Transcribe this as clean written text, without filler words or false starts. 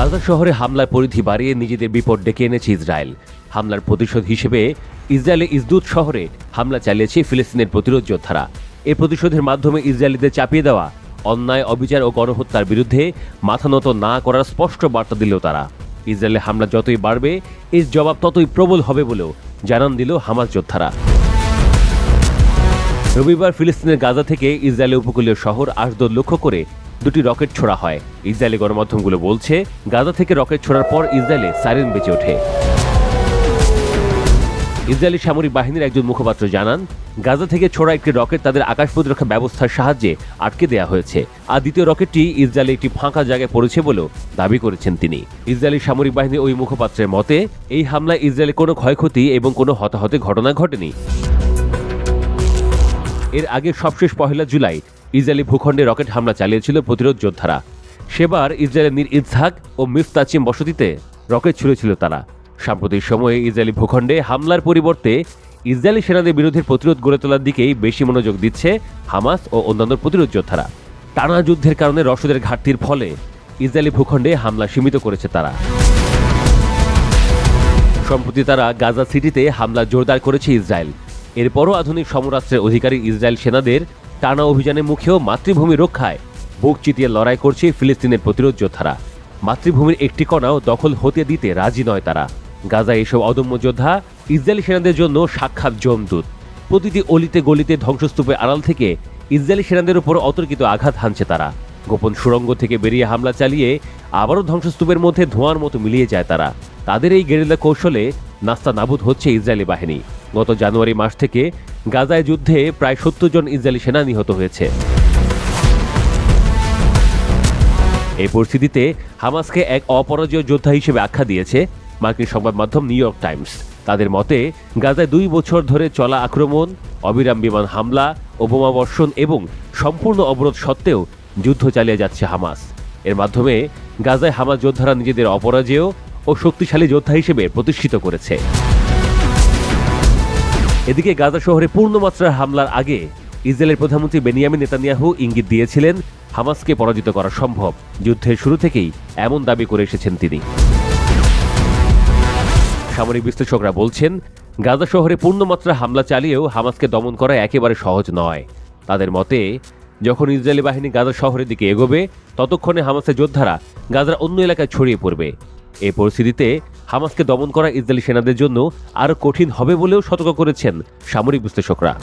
গাজা শহরে হামলার পরিধি বাড়িয়ে নিজেদের বিপদ ডেকে এনেছে ইসরায়েল। হামলার প্রতিশোধ হিসেবে ইসরায়েলের ইসদুত শহরে হামলা চালিয়েছে ফিলিস্তিনের প্রতিরোধ যোদ্ধারা। এই প্রতিশোধের মাধ্যমে ইসরায়েলিদের চাপিয়ে দেওয়া অন্যায়, অবিচার ও গণহত্যার বিরুদ্ধে মাথা নত না করার স্পষ্ট বার্তা দিল তারা। ইসরায়েলের হামলা যতই বাড়বে এর জবাব ততই প্রবল হবে বলেও জানান দিল হামাস যোদ্ধারা। রবিবার ফিলিস্তিনের গাজা থেকে ইসরায়েলের উপকূলীয় শহর আশদোদ লক্ষ্য করে দুটি রকেট ছোড়া হয়। ইসরায়েলি গণমাধ্যমগুলো বলছে, গাজা থেকে রকেট ছোড়ার পর ইসরায়েলে সাইরেন বেজে ওঠে। ইসরায়েলি সামরিক বাহিনীর একজন মুখপাত্র জানান, গাজা থেকে ছোড়া একটি রকেট তাদের আকাশ প্রতিরক্ষা ব্যবস্থার সাহায্যে আটকে দেওয়া হয়েছে, আর দ্বিতীয় রকেটটি ইসরায়েলে একটি ফাঁকা জায়গায় পড়েছে বলেও দাবি করেছেন তিনি। ইসরায়েলি সামরিক বাহিনীর ওই মুখপাত্রের মতে, এই হামলায় ইসরায়েলে কোনো ক্ষয়ক্ষতি এবং কোনো হতাহতের ঘটনা ঘটেনি। এর আগে সবশেষ 1 জুলাই ইসরায়েলি ভূখণ্ডে রকেট হামলা চালিয়েছিল প্রতিরোধ যোদ্ধারা। সেবার ইসরায়েলের নির ইজহাক ও মিফতাচিম বসতিতে রকেট ছুড়েছিল তারা। সাম্প্রতিক সময়ে ইসরায়েলি ভূখণ্ডে হামলার পরিবর্তে ইসরায়েলি সেনাদের বিরুদ্ধে প্রতিরোধ গড়ে তোলার দিকেই বেশি মনোযোগ দিচ্ছে হামাস ও অন্যান্য প্রতিরোধ যোদ্ধারা। টানা যুদ্ধের কারণে রসদের ঘাটতির ফলে ইসরায়েলি ভূখণ্ডে হামলা সীমিত করেছে তারা। সম্প্রতি তারা গাজা সিটিতে হামলা জোরদার করেছে ইসরায়েল। এরপরও আধুনিক সমরাস্ত্রের অধিকারী ইসরায়েল সেনাদের টানা অভিযানের মুখেও মাতৃভূমি রক্ষায় বুক চিতিয়ে লড়াই করছে ফিলিস্তিনের প্রতিরোধ যোদ্ধারা। মাতৃভূমির একটি কণাও দখল হতে দিতে রাজি নয় তারা। গাজা এসব অদম্য যোদ্ধা ইসরায়েলি সেনাদের জন্য সাক্ষাৎ যমদূত। প্রতিটি অলিতে গলিতে ধ্বংসস্তূপের আড়াল থেকে ইসরায়েলি সেনাদের উপর অতর্কিত আঘাত হানছে তারা। গোপন সুড়ঙ্গ থেকে বেরিয়ে হামলা চালিয়ে আবারও ধ্বংসস্তূপের মধ্যে ধোঁয়ার মতো মিলিয়ে যায় তারা। তাদের এই গেরিলা কৌশলে নাস্তা নাবুদ হচ্ছে ইসরায়েলি বাহিনী। গত জানুয়ারি মাস থেকে গাজায় যুদ্ধে প্রায় 70 জন ইসরায়েলি সেনা নিহত হয়েছে। এই পরিস্থিতিতে হামাসকে এক অপরাজেয় যোদ্ধা হিসেবে আখ্যা দিয়েছে মার্কিন সংবাদ মাধ্যম নিউ ইয়র্ক টাইমস। তাদের মতে, গাজায় 2 বছর ধরে চলা আক্রমণ, অবিরাম বিমান হামলা ও বোমাবর্ষণ এবং সম্পূর্ণ অবরোধ সত্ত্বেও যুদ্ধ চালিয়ে যাচ্ছে হামাস। এর মাধ্যমে গাজায় হামাস যোদ্ধারা নিজেদের অপরাজেয় ও শক্তিশালী যোদ্ধা হিসেবে প্রতিষ্ঠিত করেছে। এদিকে গাজা শহরে পূর্ণমাত্রার হামলার আগে ইসরায়েলের প্রধানমন্ত্রী বেনিয়ামিন নেতানিয়াহু ইঙ্গিত দিয়েছিলেন হামাসকে পরাজিত করা সম্ভব। যুদ্ধের শুরু থেকেই এমন দাবি করে এসেছেন তিনি। সামরিক বিশ্লেষকরা বলছেন, গাজা শহরে পূর্ণমাত্রা হামলা চালিয়েও হামাসকে দমন করা একেবারে সহজ নয়। তাদের মতে, যখন ইসরায়েলি বাহিনী গাজা শহরের দিকে এগোবে ততক্ষণে হামাসের যোদ্ধারা গাজার অন্য এলাকায় ছড়িয়ে পড়বে। এই পরিস্থিতিতে হামাসকে দমন করা ইসরায়েলি সেনাদের জন্য আরও কঠিন হবে বলেও সতর্ক করেছেন সামরিক বিশ্লেষকরা।